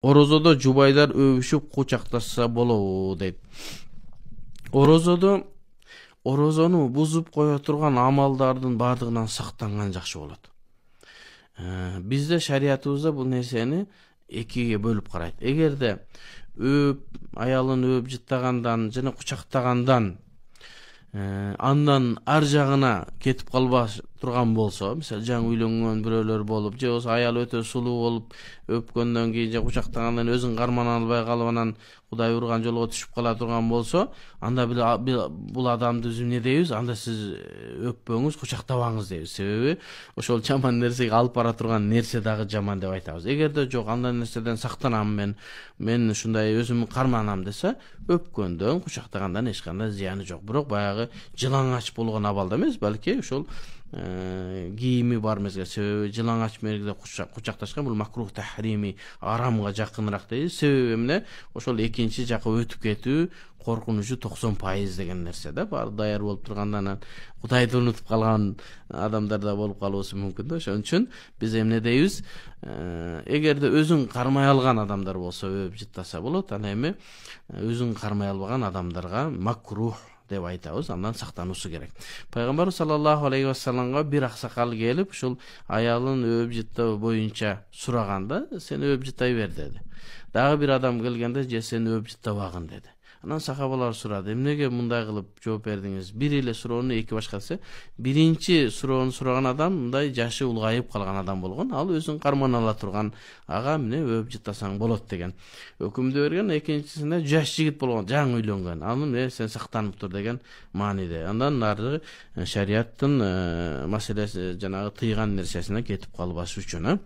Орозодо жубайдар өбүшүп кучакташса болобу дейт. Орозону бузуп кое турган амалдардын бардыгынан сактанган жакшы болот. Бизде шариятыбызда бул нерсени экиге бөлүп карайт. Эгерде аялын өп жыттагандан жана кучактагандан андан ар жагына кетип калбаш турган болсо, мисалы жаңы үйлөнгөн бирөөлөр болуп, же болсо аял өтө сулуу болуп, өпкөндөн кийин же кучактагандан өзүн кармана албай калып анан Кудай урган жолго түшүп кала турган болсо, анда бул адамды эмне дейбиз? Анда сиз өппөңүз, кучактабаңыз дейбиз. Себеби ошол жаман нерсеге алып бара турган нерсе дагы жаман деп айтабыз. Эгерде жок, андай нерседен сактанам мен ушундай өзүмдү карманам десе, өпкөндөн, кучактагандан эч кандай зыяны жок. Бирок баягы жылаңач болгон абалда эмес, балки ошол кийими бар мезгил. Себеби жылаңач мезгилде кучакташкан бул макрух тахрими, арамга жакыныраак дейбиз. Себеби эмне? Ошол экинчи жака өтүп кетүү коркунучу 90% деген нерсе да. Баары даяр болуп тургандан Кудайды унутуп калган адамдар да болуп калуусу мүмкүн да. Ошон үчүн биз эмне дейбиз? Эгерде өзүн кармай алган адамдар болсо өп жыттаса болот. Ана эми өзүн кармай албаган адамдарга макрух деп айтабыз, андан сактануусу керек. Пайгамбар саллаллаху алейхи вассаламга бир аксакал келип, ушул аялын өп жыттоо боюнча сураганда, сен өп жыттай бер деди. Дагы бир адам келгенде, же сен өп жыттабагын деди. Анан сахабалар сурады, эмнеге мындай кылып жооп бердиңиз? Бир эле суроону эки башка десе, биринчи суроону сураган адам мындай жашы улгайып калган адам болгон, ал өзүн кармана ала турган, ага эмне өп жыттасаң болот деген өкүмдү берген. Экинчисинде жаш жигит болгон, жаңы үйлөнгөн, аны сен сактанып тур деген мааниде. Андан нары шариаттын маселеси жанагы тыйган нерсесине кетип калбаш үчүн.